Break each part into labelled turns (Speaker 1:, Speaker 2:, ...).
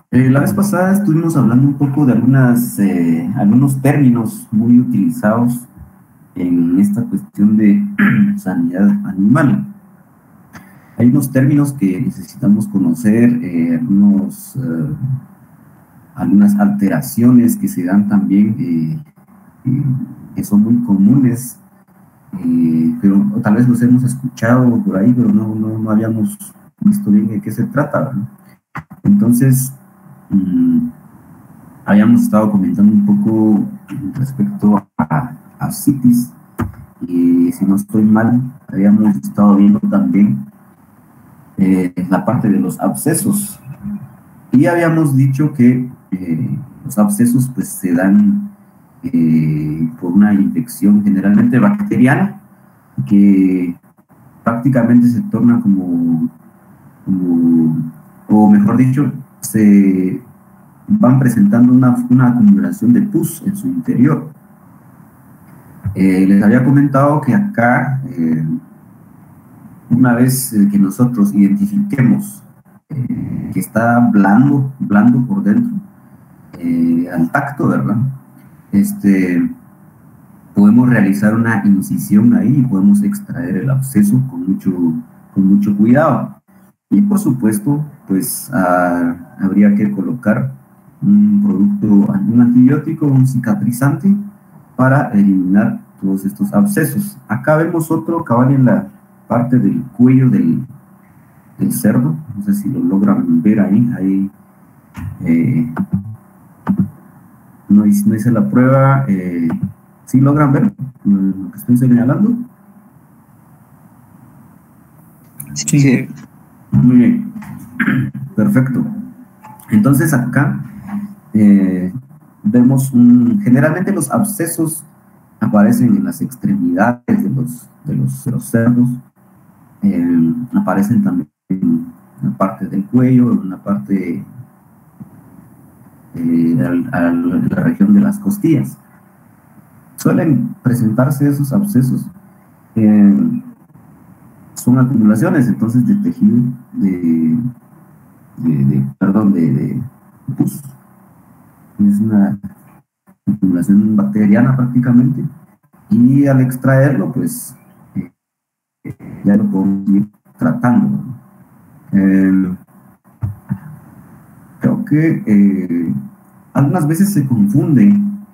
Speaker 1: La vez pasada estuvimos hablando un poco de algunos términos muy utilizados en esta cuestión de sanidad animal. Hay unos términos que necesitamos conocer, algunas alteraciones que se dan también, eh, que son muy comunes, pero tal vez los hemos escuchado por ahí, pero no habíamos visto bien de qué se trata, ¿verdad? Entonces, mm, habíamos estado comentando un poco respecto a citis, y si no estoy mal, habíamos estado viendo también la parte de los abscesos. Y habíamos dicho que los abscesos pues se dan por una infección generalmente bacteriana, que prácticamente se torna o mejor dicho, se van presentando una acumulación de pus en su interior. Les había comentado que acá, una vez que nosotros identifiquemos que está blando por dentro, al tacto, ¿verdad? Podemos realizar una incisión ahí y podemos extraer el absceso con mucho cuidado. Y por supuesto, pues habría que colocar un producto, un antibiótico, un cicatrizante para eliminar todos estos abscesos. Acá vemos otro cabal en la parte del cuello del cerdo, no sé si lo logran ver ahí no hice la prueba, ¿sí logran ver lo que estoy señalando?
Speaker 2: Sí, sí.
Speaker 1: Muy bien, perfecto. Entonces acá vemos generalmente los abscesos aparecen en las extremidades de los cerdos, aparecen también en la parte del cuello, en una parte a la región de las costillas. Suelen presentarse esos abscesos, son acumulaciones entonces de tejido de pus. Es una acumulación bacteriana prácticamente, y al extraerlo pues ya lo podemos ir tratando. Creo que algunas veces se confunden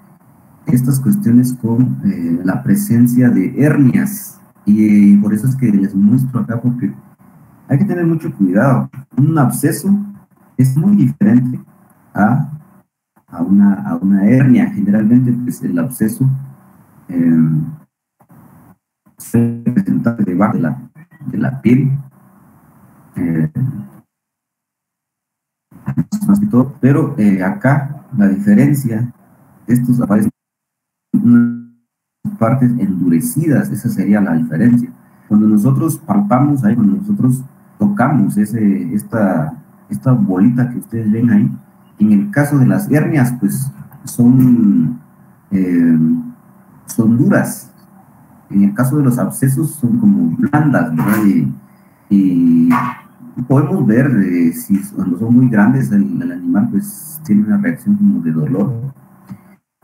Speaker 1: estas cuestiones con la presencia de hernias, y por eso es que les muestro acá, porque hay que tener mucho cuidado. Un absceso es muy diferente a, a una hernia. Generalmente pues el absceso se presenta debajo de la piel, eh, más que todo, pero acá la diferencia, estos aparecen partes endurecidas, esa sería la diferencia. Cuando nosotros palpamos ahí, cuando nosotros tocamos esta bolita que ustedes ven ahí, en el caso de las hernias, pues son, eh, son duras. En el caso de los abscesos son como blandas, ¿verdad? Y podemos ver si cuando son muy grandes el animal pues tiene una reacción como de dolor.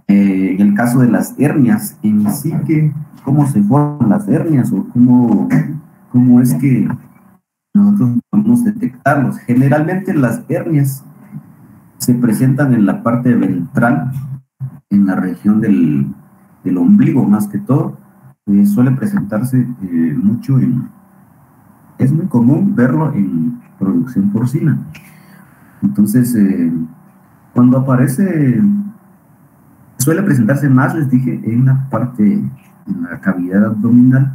Speaker 1: En el caso de las hernias, en sí, ¿cómo se forman las hernias o cómo es que nosotros podemos detectarlos? Generalmente las hernias se presentan en la parte ventral, en la región del ombligo más que todo. Suele presentarse mucho es muy común verlo en producción porcina. Entonces, cuando aparece, suele presentarse más, les dije, en la parte, en la cavidad abdominal.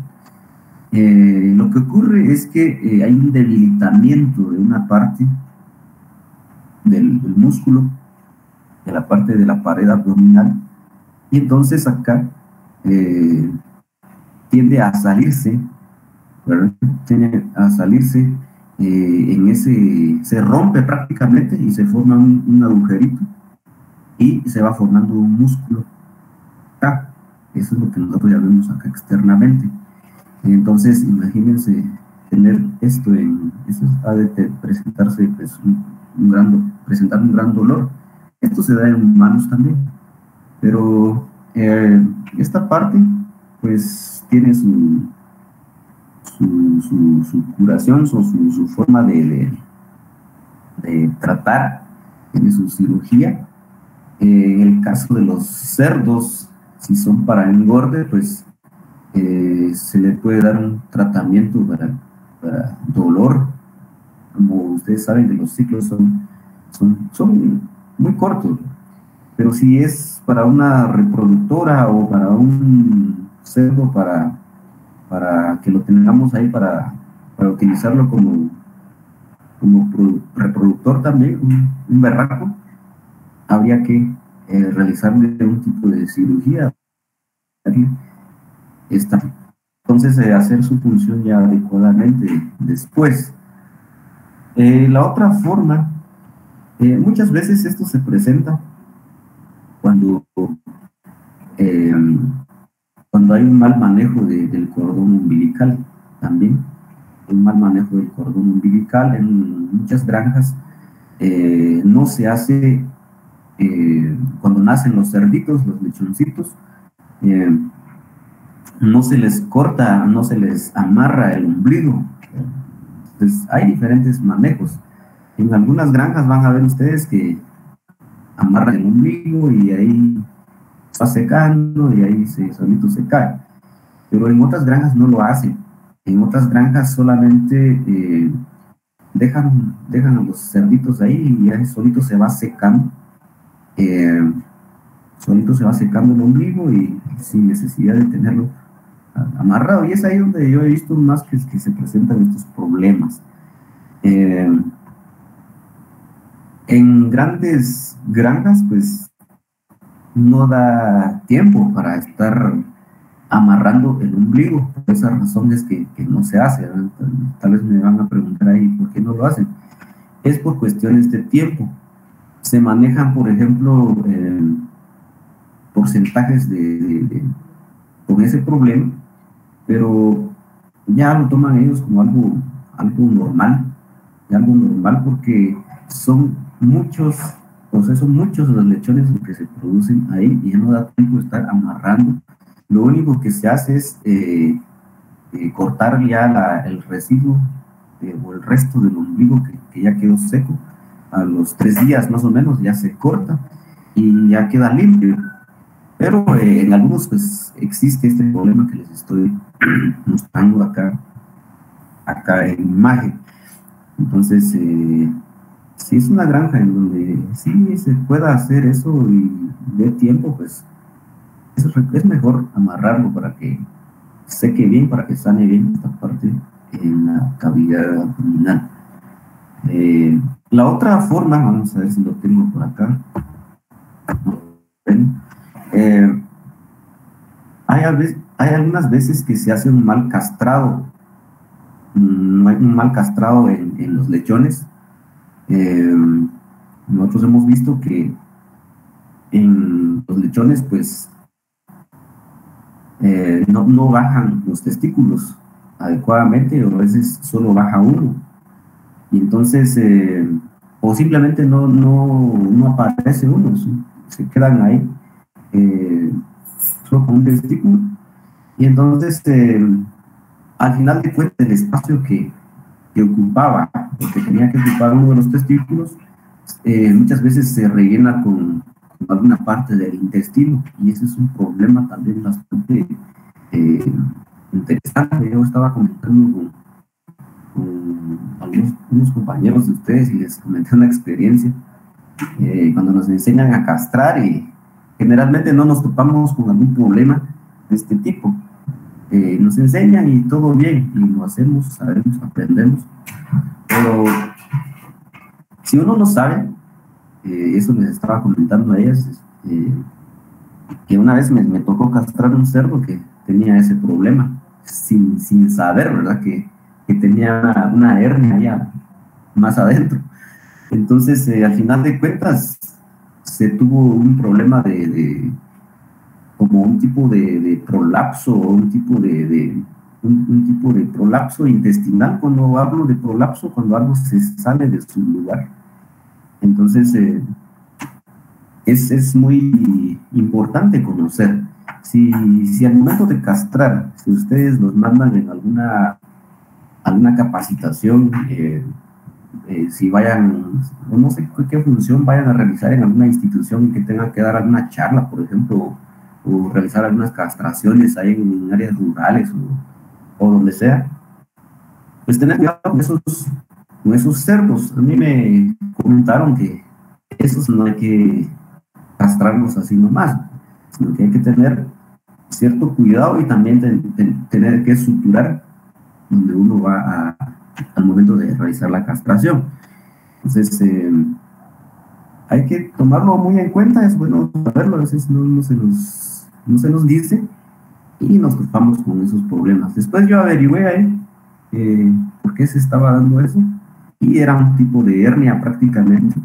Speaker 1: Lo que ocurre es que hay un debilitamiento de una parte del músculo, de la parte de la pared abdominal, y entonces acá tiende a salirse, ¿verdad? Tiende a salirse se rompe prácticamente y se forma un agujerito y se va formando un músculo acá. Eso es lo que nosotros ya vemos acá externamente. Entonces, imagínense tener esto eso ha de presentarse pues, presentar un gran dolor. Esto se da en humanos también, pero esta parte pues tiene su curación, su forma de tratar, tiene su cirugía. En el caso de los cerdos, si son para engorde, pues se le puede dar un tratamiento para dolor. Como ustedes saben que los ciclos son muy cortos, pero si es para una reproductora o para un cerdo, para que lo tengamos ahí para utilizarlo como reproductor también, un berraco, habría que realizarle un tipo de cirugía. Entonces, hacer su función ya adecuadamente después. La otra forma, muchas veces esto se presenta cuando hay un mal manejo del cordón umbilical también. Un mal manejo del cordón umbilical en muchas granjas no se hace cuando nacen los cerditos, los lechoncitos, no se les corta, no se les amarra el ombligo. Entonces hay diferentes manejos. En algunas granjas van a ver ustedes que amarran el ombligo y ahí está secando y ahí solito se cae. Pero en otras granjas no lo hacen. En otras granjas solamente dejan a los cerditos ahí y ahí solito se va secando. Solito se va secando el ombligo y sin necesidad de tenerlo amarrado. Y es ahí donde yo he visto más que se presentan estos problemas. En grandes granjas, pues no da tiempo para estar amarrando el ombligo. Por esa razón es que no se hace. Tal vez me van a preguntar ahí por qué no lo hacen. Es por cuestiones de tiempo. Se manejan, por ejemplo, porcentajes con ese problema, pero ya lo toman ellos como algo normal, porque son muchos los lechones que se producen ahí y ya no da tiempo de estar amarrando. Lo único que se hace es cortar ya el residuo o el resto del ombligo que ya quedó seco. A los 3 días más o menos ya se corta y ya queda limpio. Pero en algunos pues existe este problema que les estoy mostrando acá en imagen. Entonces, si es una granja en donde sí se pueda hacer eso y de tiempo, pues es mejor amarrarlo para que seque bien, para que sane bien esta parte en la cavidad abdominal. La otra forma, vamos a ver si lo tengo por acá. Hay algunas veces que se hace un mal castrado, en los lechones. Nosotros hemos visto que en los lechones pues no bajan los testículos adecuadamente, o a veces solo baja uno, y entonces o simplemente no aparece uno, ¿sí? Se quedan ahí solo con un testículo, y entonces al final de cuentas el espacio que ocupaba, o que tenía que ocupar uno de los testículos, muchas veces se rellena con alguna parte del intestino, y ese es un problema también bastante interesante. Yo estaba comentando con unos compañeros de ustedes y les comenté una experiencia cuando nos enseñan a castrar, y generalmente no nos topamos con algún problema de este tipo. Nos enseñan y todo bien, y lo hacemos, sabemos, aprendemos, pero si uno no sabe, eso les estaba comentando a ellas, que una vez me tocó castrar un cerdo que tenía ese problema, sin saber, ¿verdad? Que tenía una hernia allá más adentro. Entonces, al final de cuentas, se tuvo un problema como un tipo de prolapso, o un tipo de prolapso intestinal. Cuando hablo de prolapso, cuando algo se sale de su lugar, Entonces, es muy importante conocer. Si al momento de castrar, si ustedes los mandan en alguna capacitación, si vayan, no sé qué función vayan a realizar en alguna institución que tengan que dar alguna charla, por ejemplo, o realizar algunas castraciones ahí en áreas rurales o donde sea, pues tener cuidado con esos cerdos. A mí me comentaron que esos no hay que castrarlos así nomás, sino que hay que tener cierto cuidado y también tener que suturar donde uno va al momento de realizar la castración. Entonces, hay que tomarlo muy en cuenta, es bueno saberlo, a veces no se nos dice y nos topamos con esos problemas. Después yo averigüé ahí por qué se estaba dando eso, y era un tipo de hernia prácticamente,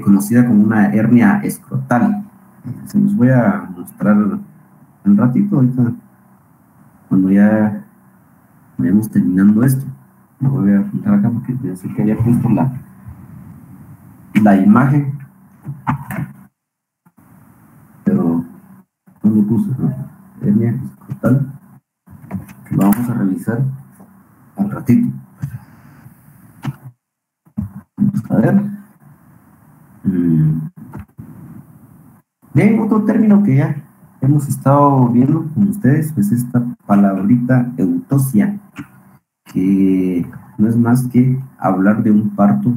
Speaker 1: conocida como una hernia escrotal. Se los voy a mostrar un ratito, ahorita, cuando ya vayamos terminando esto. Me voy a apuntar acá porque pensé que había puesto la imagen, pero no lo puse, ¿no? Hernia escrotal, que lo vamos a revisar al ratito. Vamos a ver. Bien, otro término que ya hemos estado viendo con ustedes, pues esta palabrita eutosia, que no es más que hablar de un parto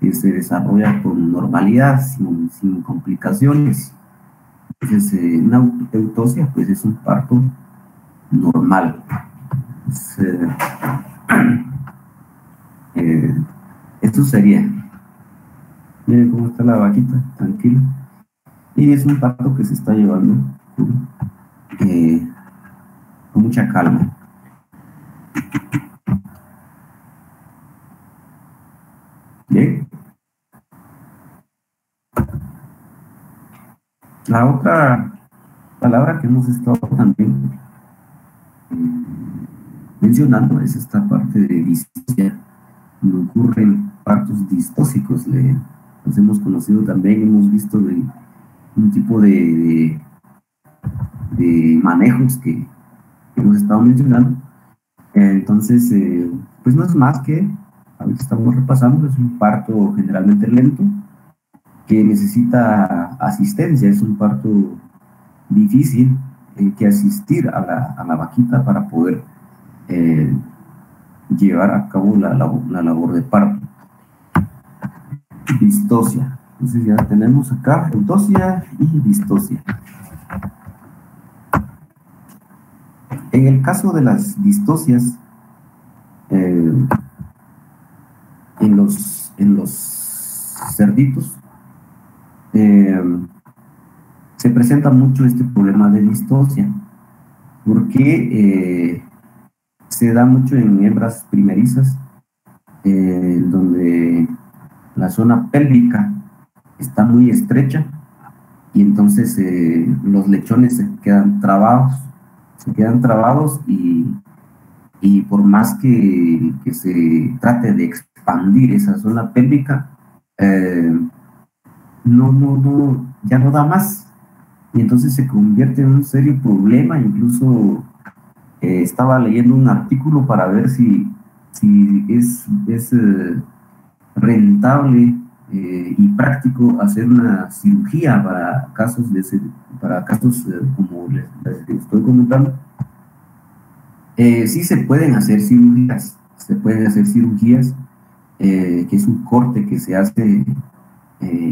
Speaker 1: que se desarrolla con normalidad, sin complicaciones. Entonces, una eutosia, pues es un parto normal. Esto sería, miren cómo está la vaquita, tranquila. Y es un parto que se está llevando con mucha calma. Bien. La otra palabra que hemos estado también mencionando es esta parte de distosia. Cuando ocurren partos distóxicos, los hemos conocido también, hemos visto de un tipo de manejos que hemos estado mencionando. Entonces, pues no es más que, ahorita estamos repasando, es un parto generalmente lento que necesita asistencia, es un parto difícil, que asistir a la vaquita para poder llevar a cabo la labor de parto. Distosia. Entonces ya tenemos acá eutosia y distosia. En el caso de las distosias, en los cerditos, se presenta mucho este problema de distosia, porque se da mucho en hembras primerizas, donde la zona pélvica está muy estrecha y entonces los lechones se quedan trabados y por más que se trate de expandir esa zona pélvica, ya no da más, y entonces se convierte en un serio problema. Incluso estaba leyendo un artículo para ver si es rentable y práctico hacer una cirugía para casos como les estoy comentando. Sí se pueden hacer cirugías, que es un corte que se hace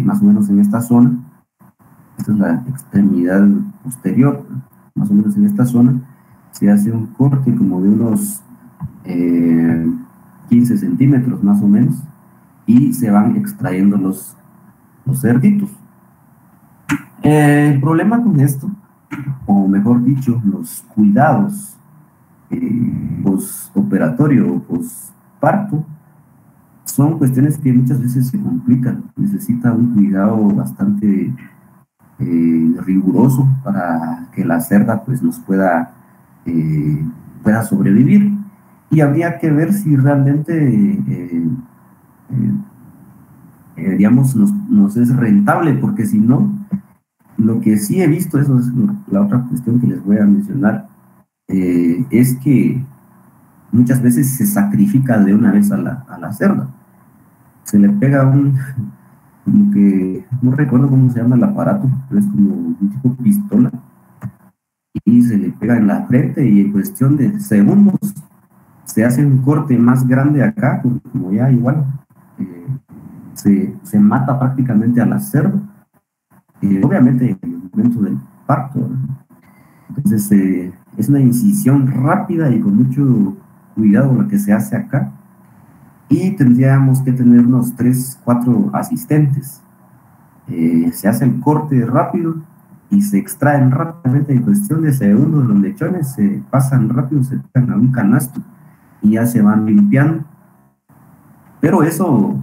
Speaker 1: más o menos en esta zona. Esta es la extremidad posterior, más o menos en esta zona se hace un corte como de unos 15 centímetros más o menos, y se van extrayendo los cerditos. El problema con esto, o mejor dicho, los cuidados postoperatorio o postparto, son cuestiones que muchas veces se complican. Necesita un cuidado bastante riguroso para que la cerda pues nos pueda sobrevivir, y habría que ver si realmente digamos, nos es rentable, porque si no, lo que sí he visto, eso es la otra cuestión que les voy a mencionar, es que muchas veces se sacrifica de una vez a la cerda. Se le pega como que, no recuerdo cómo se llama el aparato, pero es como un tipo pistola, y se le pega en la frente y en cuestión de segundos se hace un corte más grande acá, porque como ya igual se mata prácticamente a la cerda, obviamente en el momento del parto, ¿no? Entonces es una incisión rápida y con mucho cuidado lo que se hace acá, y tendríamos que tener unos 3, 4 asistentes. Se hace el corte rápido y se extraen rápidamente en cuestión de segundos. Los lechones se pasan rápido, se pegan a un canasto y ya se van limpiando. Pero eso,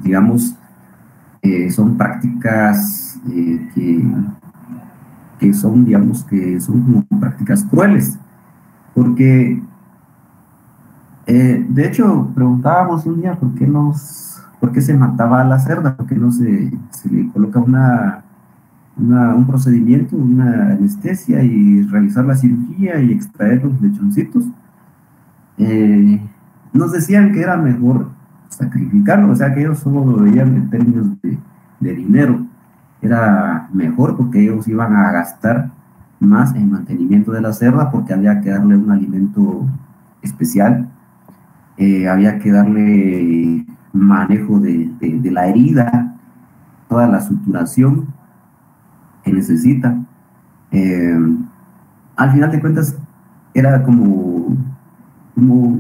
Speaker 1: digamos, son prácticas que son, digamos, que son como prácticas crueles, porque de hecho preguntábamos un día por qué se mataba a la cerda, por qué no se le coloca un procedimiento, una anestesia y realizar la cirugía y extraer los lechoncitos. Nos decían que era mejor sacrificarlo, o sea que ellos solo lo veían en términos de dinero. Era mejor porque ellos iban a gastar más en mantenimiento de la cerda, porque había que darle un alimento especial, había que darle manejo de la herida, toda la suturación que necesita. Al final de cuentas era como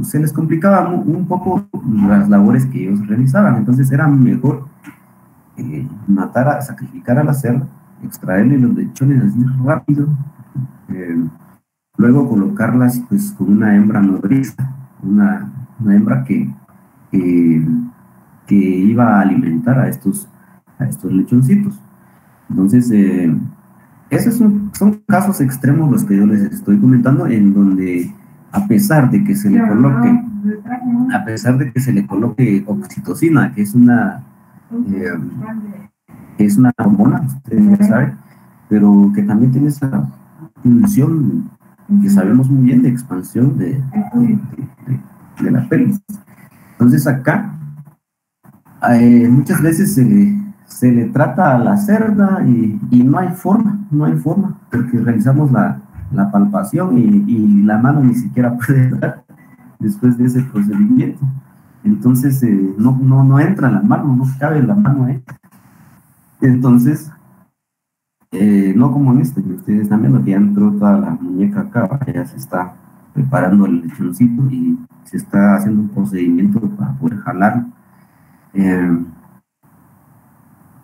Speaker 1: se les complicaba un poco las labores que ellos realizaban. Entonces era mejor sacrificar a la cerda, extraerle los lechones así rápido, luego colocarlas pues con una hembra nodriza, una hembra que iba a alimentar a estos lechoncitos. Entonces esos son casos extremos los que yo les estoy comentando, en donde a pesar de que se le coloque oxitocina, que es una hormona, ustedes ya saben, pero que también tiene esa función que sabemos muy bien de expansión de la pelvis. Entonces acá muchas veces se le trata a la cerda y no hay forma, porque realizamos la palpación y la mano ni siquiera puede dar después de ese procedimiento. Entonces no entra la mano, no cabe la mano ahí. Entonces, no como en este, que ustedes están viendo que ya entró toda la muñeca acá, ya se está preparando el lechoncito y se está haciendo un procedimiento para poder jalar.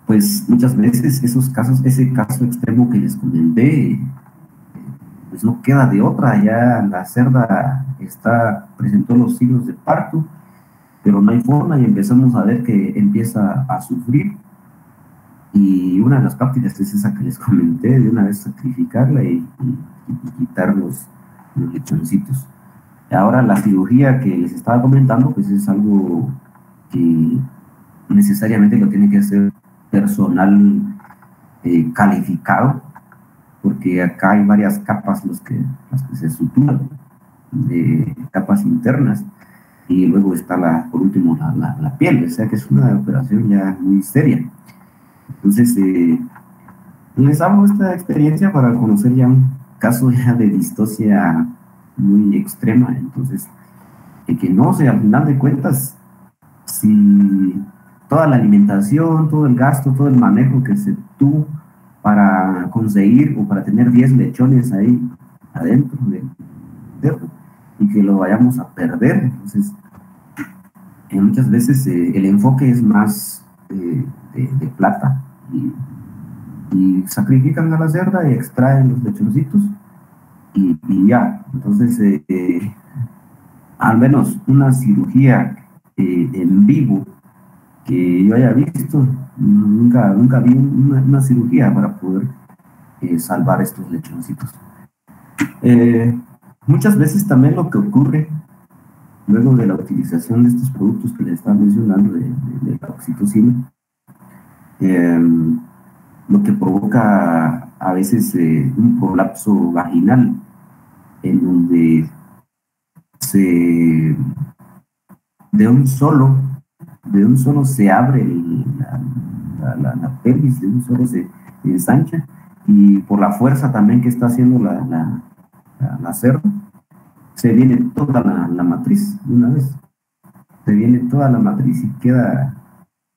Speaker 1: Pues muchas veces ese caso extremo que les comenté, pues no queda de otra. Ya la cerda presentó los signos de parto, pero no hay forma, y empezamos a ver que empieza a sufrir. Y una de las prácticas es esa que les comenté, de una vez sacrificarla y quitar los lechoncitos. Ahora la cirugía que les estaba comentando, pues es algo que necesariamente lo tiene que hacer personal calificado, porque acá hay varias capas las que se suturan, capas internas, y luego está por último la piel, o sea que es una operación ya muy seria. Entonces les hago esta experiencia para conocer ya un caso ya de distocia muy extrema. Entonces que no sé, al final de cuentas, si toda la alimentación, todo el gasto, todo el manejo que se tuvo para conseguir o para tener 10 lechones ahí adentro del cerdo, y que lo vayamos a perder, entonces muchas veces el enfoque es más de plata, y sacrifican a la cerda y extraen los lechoncitos y ya. Entonces al menos una cirugía en vivo que yo haya visto, nunca vi una cirugía para poder salvar estos lechoncitos. Muchas veces también lo que ocurre luego de la utilización de estos productos que les estaba mencionando, de la oxitocina, lo que provoca a veces un prolapso vaginal, en donde de un solo se abre la pelvis, de un solo se ensancha, y por la fuerza también que está haciendo la cerda, se viene toda la matriz de una vez. Se viene toda la matriz y queda,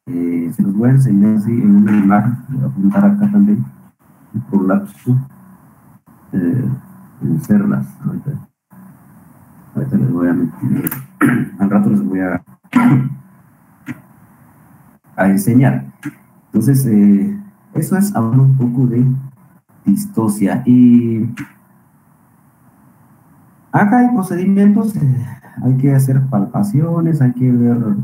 Speaker 1: se los voy a enseñar así en una imagen, voy a apuntar acá también, un prolapso en cerdas. Ahorita les voy a meter, al rato les voy a enseñar. Entonces, eso es hablando un poco de distocia. Y acá hay procedimientos, hay que hacer palpaciones, hay que ver.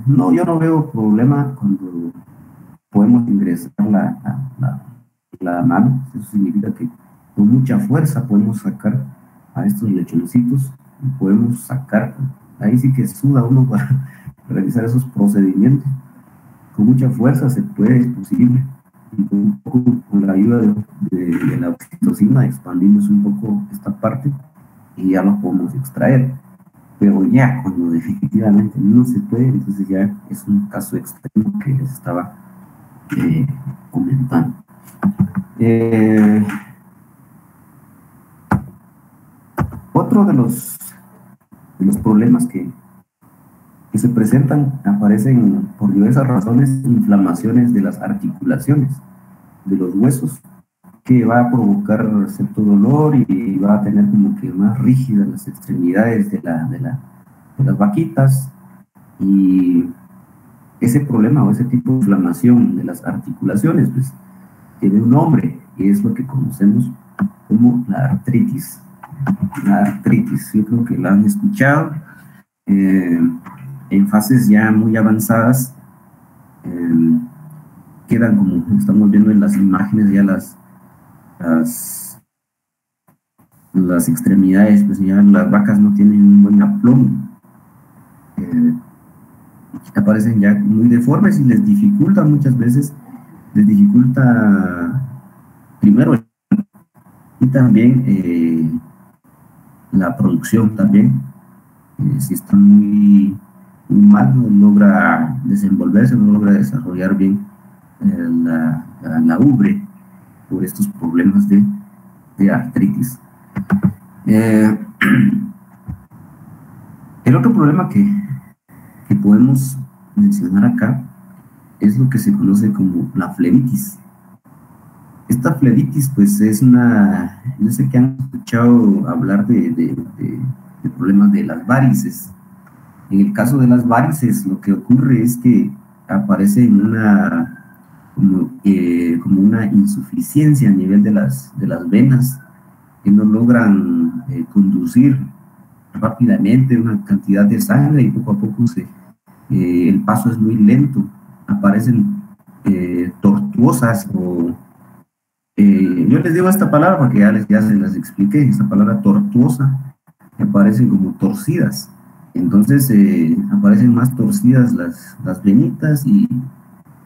Speaker 1: No, yo no veo problema cuando podemos ingresar la mano. Eso significa que con mucha fuerza podemos sacar a estos lechoncitos y podemos sacar. Ahí sí que suda uno para realizar esos procedimientos. Con mucha fuerza se puede, es posible. Y con la ayuda de la oxitocina expandimos un poco esta parte y ya lo podemos extraer. Pero ya cuando definitivamente no se puede, entonces ya es un caso extremo que les estaba comentando. Otro de los problemas que se presentan, aparecen por diversas razones, inflamaciones de las articulaciones, de los huesos, que va a provocar cierto dolor y va a tener como que más rígidas las extremidades de las vaquitas. Y ese problema o ese tipo de inflamación de las articulaciones, pues tiene un nombre, y es lo que conocemos como la artritis. La artritis, yo creo que la han escuchado. En fases ya muy avanzadas, quedan, como estamos viendo en las imágenes, ya las extremidades, pues ya las vacas no tienen un buen aplomo, aparecen ya muy deformes y les dificulta muchas veces, primero, y también la producción también, si está muy mal, no logra desenvolverse, no logra desarrollar bien la ubre por estos problemas de artritis. El otro problema que podemos mencionar acá es lo que se conoce como la flebitis. Esta flebitis, pues es yo sé que han escuchado hablar de problemas de las varices. En el caso de las varices, lo que ocurre es que aparece como una insuficiencia a nivel de las venas, que no logran conducir rápidamente una cantidad de sangre, y poco a poco el paso es muy lento. Aparecen tortuosas, o yo les digo esta palabra porque ya se las expliqué, esta palabra tortuosa, que aparecen como torcidas. Entonces aparecen más torcidas las venitas, y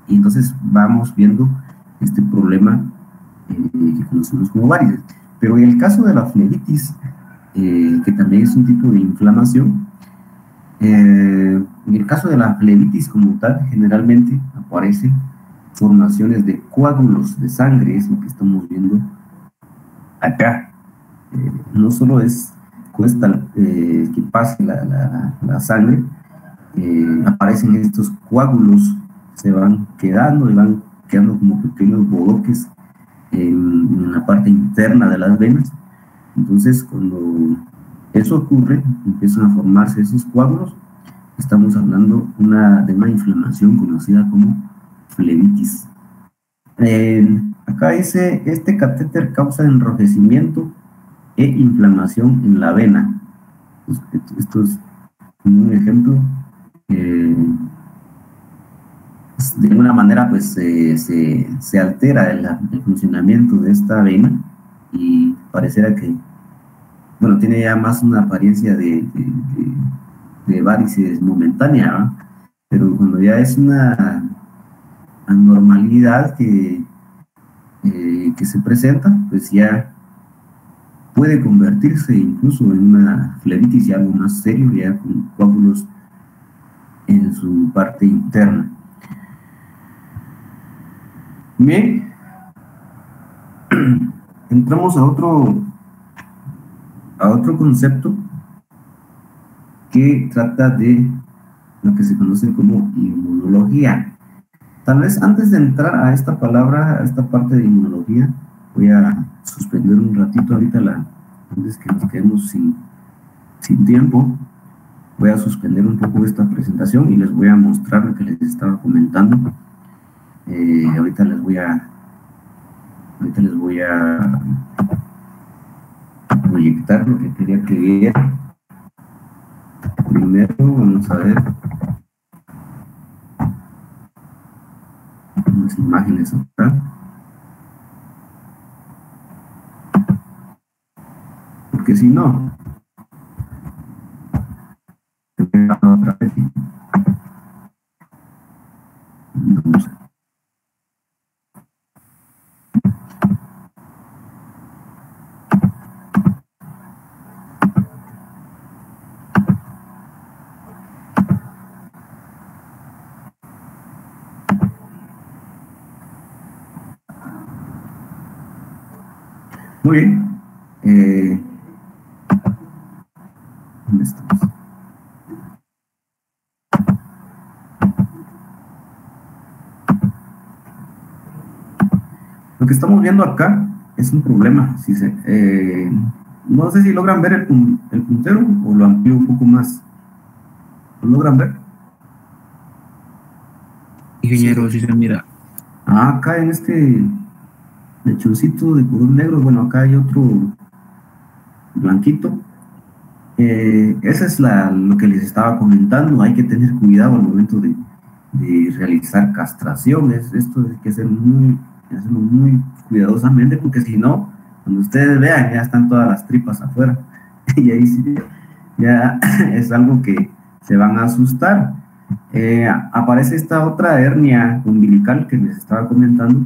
Speaker 1: entonces vamos viendo este problema que conocemos como varices. Pero en el caso de la flebitis, que también es un tipo de inflamación, en el caso de la flebitis como tal, generalmente aparecen formaciones de coágulos de sangre, es lo que estamos viendo acá. No solo cuesta que pase la sangre, aparecen estos coágulos, se van quedando y van quedando como pequeños bodoques en la parte interna de las venas. Entonces, cuando eso ocurre, empiezan a formarse esos coágulos. Estamos hablando de una inflamación conocida como flebitis. Acá dice, este catéter causa enrojecimiento e inflamación en la vena. Esto es un ejemplo. De alguna manera, pues se altera el funcionamiento de esta vena, y pareciera que bueno, tiene ya más una apariencia de varices momentánea, ¿va? Pero cuando ya es una anormalidad que se presenta, pues ya puede convertirse incluso en una flebitis y algo más serio, ya con coágulos en su parte interna. Bien, entramos a otro concepto que trata de lo que se conoce como inmunología. Tal vez antes de entrar a esta palabra, a esta parte de inmunología, voy a suspender un ratito ahorita antes que nos quedemos sin tiempo. Voy a suspender un poco esta presentación y les voy a mostrar lo que les estaba comentando. Ahorita les voy a proyectar lo que quería que vieran. Primero vamos a ver unas imágenes acá. Porque si no, otra vez. Vamos a muy bien. ¿Dónde estamos? Lo que estamos viendo acá es un problema. No sé si logran ver el puntero o lo amplío un poco más. ¿Lo logran ver?
Speaker 2: Ingeniero, si se mira.
Speaker 1: Acá en este lechoncito de color negro, bueno, acá hay otro blanquito. Esa es lo que les estaba comentando. Hay que tener cuidado al momento de realizar castraciones. Esto hay que hacerlo muy cuidadosamente, porque si no, cuando ustedes vean, ya están todas las tripas afuera. Y ahí sí, ya es algo que se van a asustar. Aparece esta otra hernia umbilical que les estaba comentando.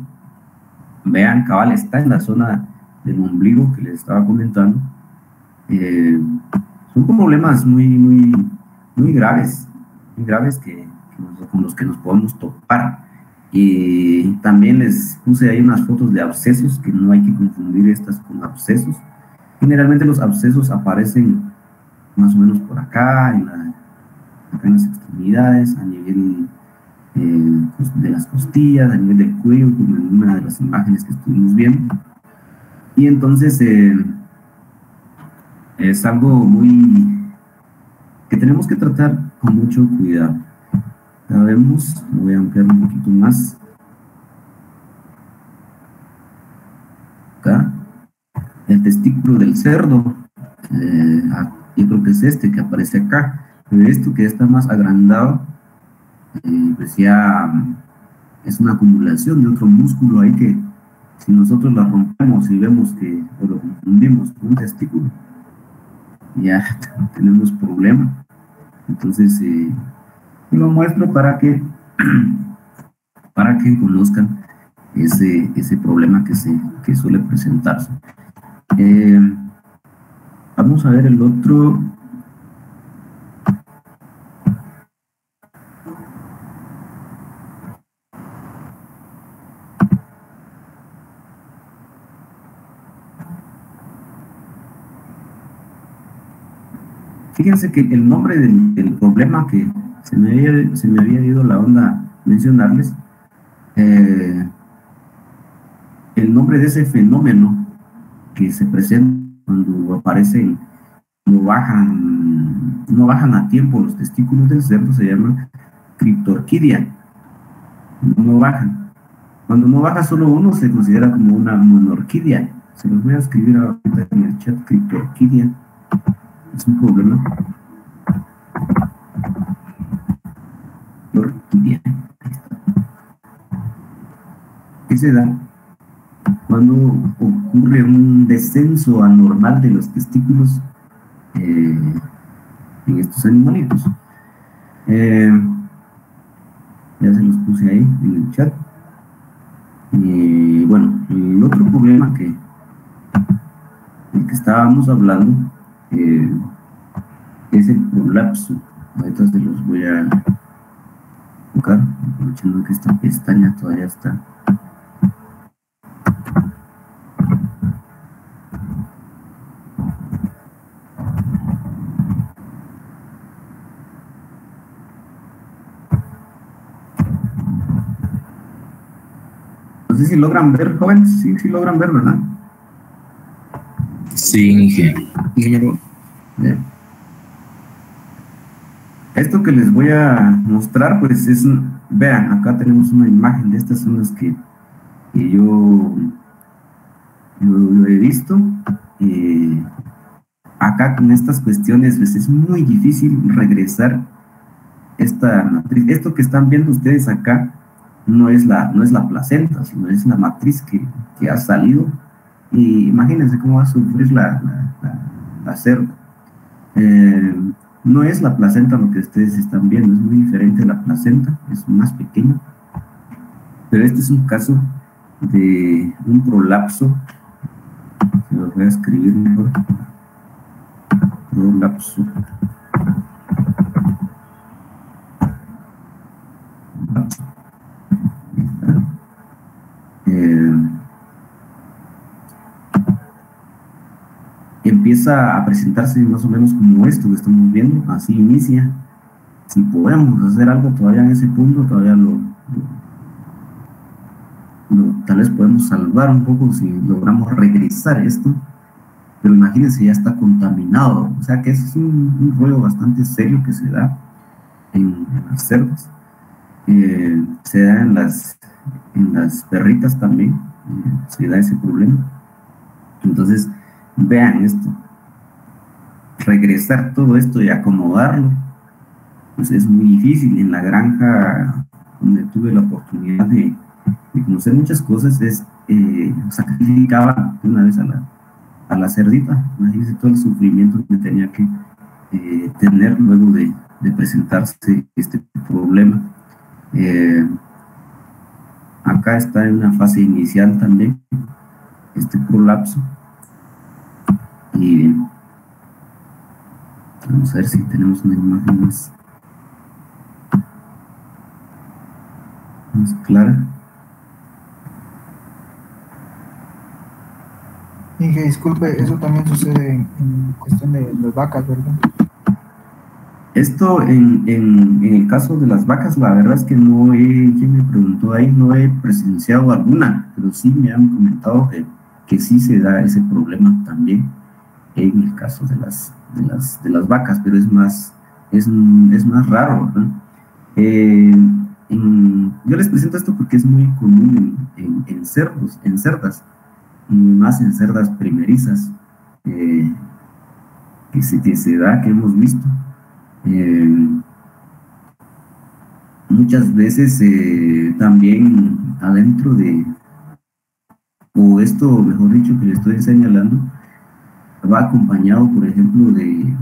Speaker 1: Vean, cabal, está en la zona del ombligo que les estaba comentando. Son problemas muy graves, con los que nos podemos topar. Y también les puse ahí unas fotos de abscesos, que no hay que confundir estas con abscesos. Generalmente los abscesos aparecen más o menos por acá, acá en las extremidades, a nivel de las costillas, a nivel del cuello, como en una de las imágenes que estuvimos viendo. Y entonces es algo que tenemos que tratar con mucho cuidado. Ya vemos, voy a ampliar un poquito más. Acá, el testículo del cerdo, yo creo que es este que aparece acá, pero esto que está más agrandado, pues ya es una acumulación de otro músculo ahí que si nosotros la rompemos y vemos o lo confundimos con un testículo, ya tenemos problema. Entonces lo muestro para que conozcan ese problema que suele presentarse. Vamos a ver el otro. Fíjense que el nombre del problema que se me había ido la onda mencionarles, el nombre de ese fenómeno que se presenta cuando aparecen, no bajan a tiempo los testículos del cerdo, se llama criptorquidia. No bajan. Cuando no baja solo uno, se considera como una monorquidia. Se los voy a escribir ahorita en el chat, criptorquidia. Es un problema. Orquídea. ¿Qué se da cuando ocurre un descenso anormal de los testículos en estos animalitos. Ya se los puse ahí en el chat. Y bueno, el otro problema del que estábamos hablando es el prolapso. Ahorita se los voy a tocar, aprovechando que esta pestaña todavía está. No sé si logran ver, jóvenes. Sí logran ver, ¿verdad?
Speaker 2: Sí, ingeniero.
Speaker 1: Bien. Esto que les voy a mostrar, pues es, vean, acá tenemos una imagen de estas son las que yo he visto. Acá con estas cuestiones, pues es muy difícil regresar esta matriz. Esto que están viendo ustedes acá no es la placenta, sino es la matriz que ha salido. Y imagínense cómo va a sufrir la cerda. No es la placenta lo que ustedes están viendo, es muy diferente a la placenta, es más pequeño. Pero este es un caso de un prolapso. Se lo voy a escribir mejor. Prolapso. Empieza a presentarse más o menos como esto que estamos viendo, así inicia. Si podemos hacer algo todavía en ese punto, todavía tal vez podemos salvar un poco si logramos regresar esto, pero imagínense, ya está contaminado, o sea que ese es un ruido bastante serio que se da en las cerdas. Se da en las perritas también, se da ese problema. Entonces, vean esto, regresar todo esto y acomodarlo, pues es muy difícil. En la granja donde tuve la oportunidad de conocer muchas cosas, sacrificaba de una vez a la cerdita. Imagínense todo el sufrimiento que tenía que tener luego de presentarse este problema. Acá está en una fase inicial también este prolapso. Y vamos a ver si tenemos una imagen más clara.
Speaker 3: Inge, disculpe, eso también sucede en cuestión de las vacas, ¿verdad?
Speaker 1: Esto en el caso de las vacas, la verdad es que quien me preguntó ahí, no he presenciado alguna, pero sí me han comentado que sí se da ese problema también en el caso de las vacas, pero es más raro, ¿verdad? Yo les presento esto porque es muy común en cerdos, en cerdas, y más en cerdas primerizas, que se da, que hemos visto. Muchas veces también adentro o esto, mejor dicho, que le estoy señalando, va acompañado, por ejemplo, de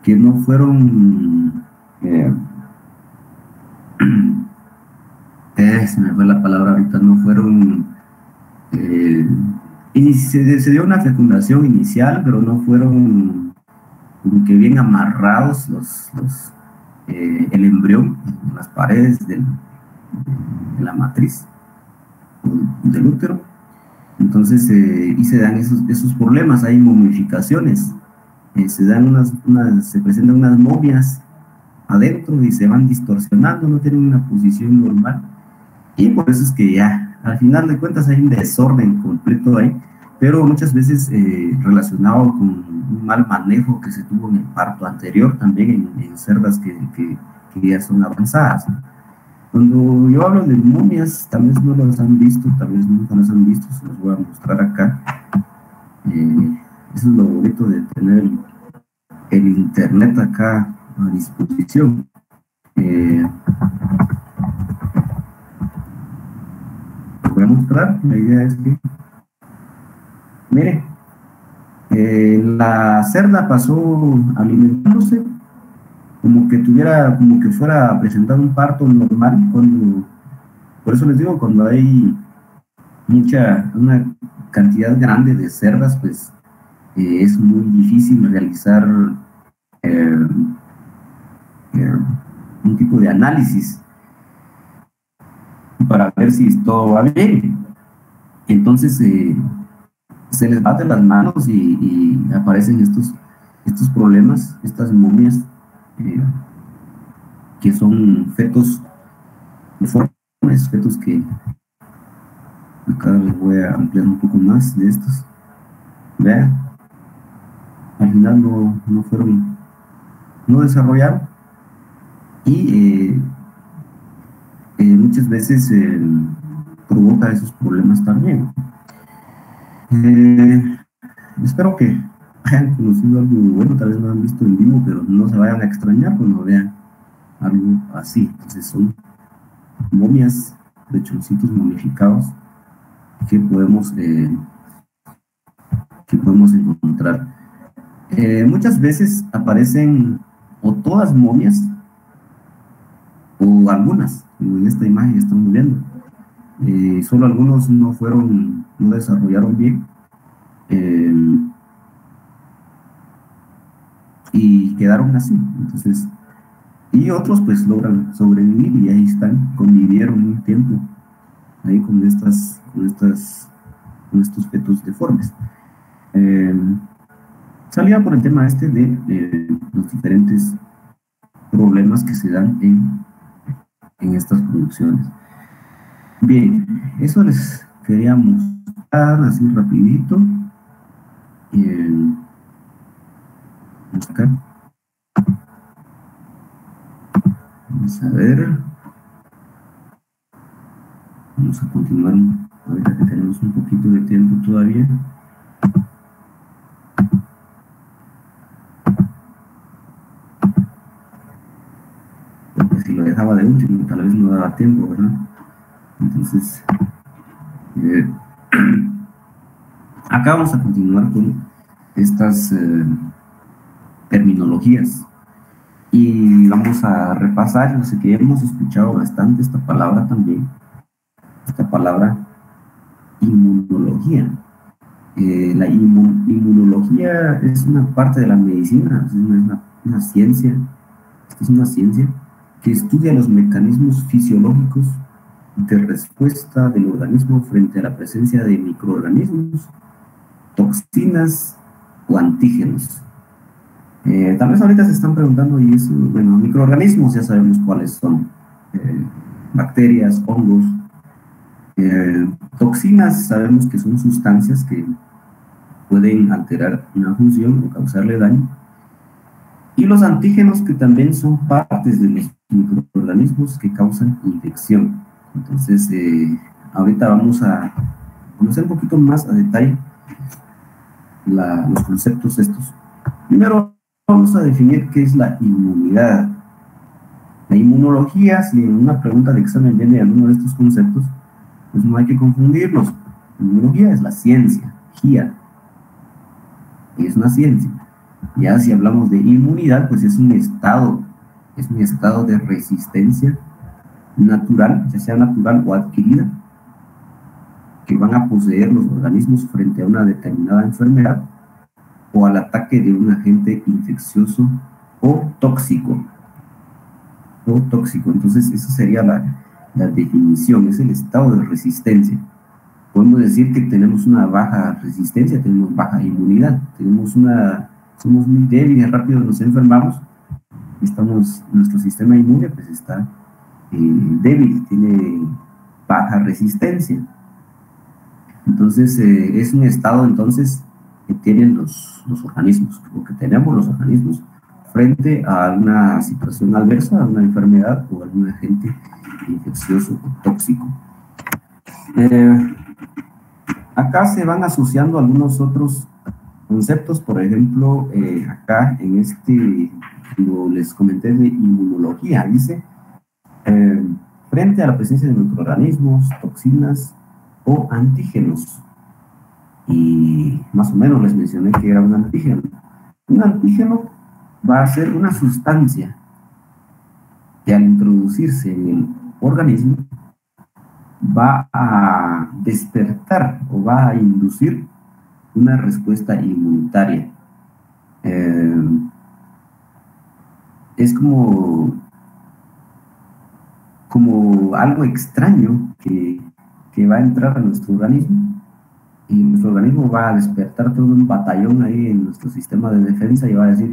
Speaker 1: que no fueron, se me fue la palabra ahorita, no fueron, se dio una fecundación inicial, pero no fueron como que bien amarrados el embrión en las paredes de la matriz del útero. Entonces, y se dan esos problemas, hay momificaciones, se presentan unas momias adentro y se van distorsionando, no tienen una posición normal, y por eso es que ya, al final de cuentas hay un desorden completo ahí, pero muchas veces relacionado con un mal manejo que se tuvo en el parto anterior, también en cerdas que ya son avanzadas, ¿no? Cuando yo hablo de momias, tal vez no las han visto, tal vez nunca las han visto, se los voy a mostrar acá. Eso es lo bonito de tener el internet acá a disposición. Lo voy a mostrar, la idea es que Mire, la cerda pasó alimentándose como que fuera a presentar un parto normal, por eso les digo, cuando hay una cantidad grande de cerdas, pues es muy difícil realizar eh, eh, un tipo de análisis para ver si todo va bien. Entonces se les va de las manos y aparecen estos problemas, estas momias, eh, que son fetos deformes, fetos que acá les voy a ampliar un poco más de estos. Vean, al final no fueron, no desarrollaron y muchas veces provoca esos problemas también. Espero que hayan conocido algo bueno, tal vez no han visto en vivo, pero no se vayan a extrañar cuando vean algo así. Entonces son momias, lechoncitos momificados que podemos encontrar. Muchas veces aparecen o todas momias o algunas, como en esta imagen que estamos viendo. Solo algunos no desarrollaron bien y quedaron así. Entonces, y otros pues logran sobrevivir y ahí están, convivieron un tiempo ahí con estos fetos deformes. Salía por el tema de los diferentes problemas que se dan en estas producciones. Bien, eso les quería mostrar así rapidito. Vamos acá. Vamos a ver. Vamos a continuar ahorita que tenemos un poquito de tiempo todavía. Porque si lo dejaba de último, tal vez no daba tiempo, ¿verdad? Entonces, acá vamos a continuar con estas terminologías y vamos a repasar. Yo sé que hemos escuchado bastante esta palabra también, esta palabra inmunología. La inmunología es una parte de la medicina, es una ciencia, que estudia los mecanismos fisiológicos de respuesta del organismo frente a la presencia de microorganismos, toxinas o antígenos. Tal vez ahorita se están preguntando, y eso, bueno, microorganismos ya sabemos cuáles son, bacterias, hongos. Toxinas sabemos que son sustancias que pueden alterar una función o causarle daño. Y los antígenos, que también son partes de los microorganismos que causan infección. Entonces, ahorita vamos a conocer un poquito más a detalle los conceptos estos. Primero vamos a definir qué es la inmunidad. La inmunología, si en una pregunta de examen viene alguno de estos conceptos, pues no hay que confundirlos. La inmunología es la ciencia, es una ciencia. Ya si hablamos de inmunidad, pues es un estado de resistencia natural, ya sea natural o adquirida, que van a poseer los organismos frente a una determinada enfermedad o al ataque de un agente infeccioso o tóxico. Entonces, esa sería la definición, es el estado de resistencia. Podemos decir que tenemos una baja resistencia, tenemos baja inmunidad, somos muy débiles, rápido nos enfermamos, nuestro sistema inmune pues está débil, tiene baja resistencia. Entonces, es un estado entonces que tienen los organismos, o que tenemos los organismos frente a una situación adversa, a una enfermedad o a algún agente infeccioso o tóxico. Acá se van asociando algunos otros conceptos, por ejemplo, acá en como les comenté de inmunología, dice, frente a la presencia de microorganismos, toxinas o antígenos. y más o menos les mencioné que era un antígeno. Un antígeno va a ser una sustancia que al introducirse en el organismo va a despertar o va a inducir una respuesta inmunitaria. Es como algo extraño que va a entrar a nuestro organismo, y nuestro organismo va a despertar todo un batallón ahí en nuestro sistema de defensa y va a decir,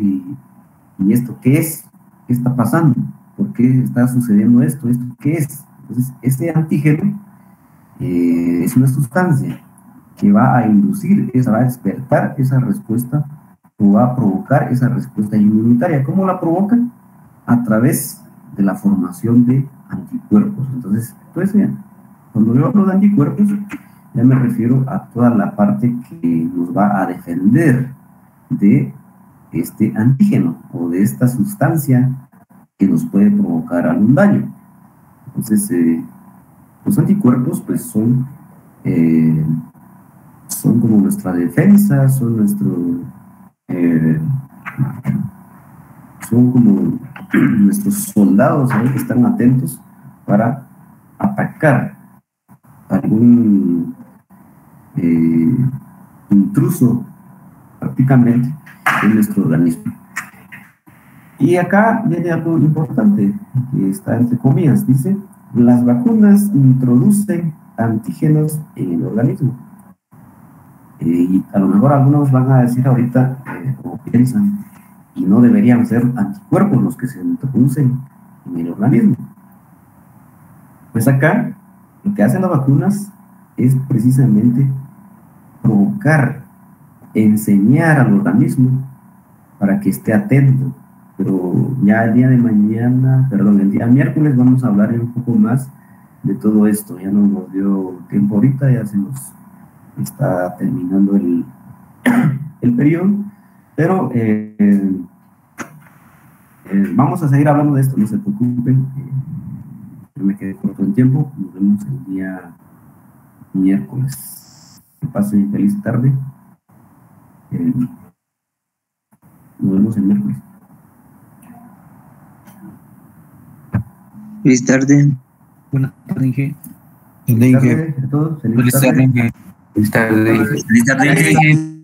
Speaker 1: ¿y esto qué es? ¿Qué está pasando? ¿Por qué está sucediendo esto? ¿Esto qué es? Entonces, este antígeno es una sustancia que va a inducir, va a despertar esa respuesta o va a provocar esa respuesta inmunitaria. ¿Cómo la provoca? A través de la formación de anticuerpos. Entonces, cuando yo hablo de anticuerpos, ya me refiero a toda la parte que nos va a defender de este antígeno o de esta sustancia que nos puede provocar algún daño. Entonces, los anticuerpos pues son como nuestra defensa, son como nuestros soldados ahí que están atentos para atacar algún intruso prácticamente en nuestro organismo. Y acá viene algo importante que está entre comillas, dice: las vacunas introducen antígenos en el organismo. Y a lo mejor algunos van a decir ahorita, o piensan, y no deberían ser anticuerpos los que se introducen en el organismo. Pues acá lo que hacen las vacunas es precisamente provocar, enseñar al organismo para que esté atento. Pero ya el día el día miércoles vamos a hablar un poco más de todo esto. Ya no nos dio tiempo ahorita, ya se nos está terminando el periodo, pero vamos a seguir hablando de esto, no se preocupen. Yo me quedé corto en tiempo. Nos vemos el día miércoles. Que pasen feliz tarde. Nos vemos el miércoles.
Speaker 2: Feliz tarde.
Speaker 4: Buenas tardes, Inge.
Speaker 1: Feliz tarde a todos.
Speaker 2: Feliz tarde.
Speaker 4: Feliz tarde.
Speaker 2: Feliz tarde.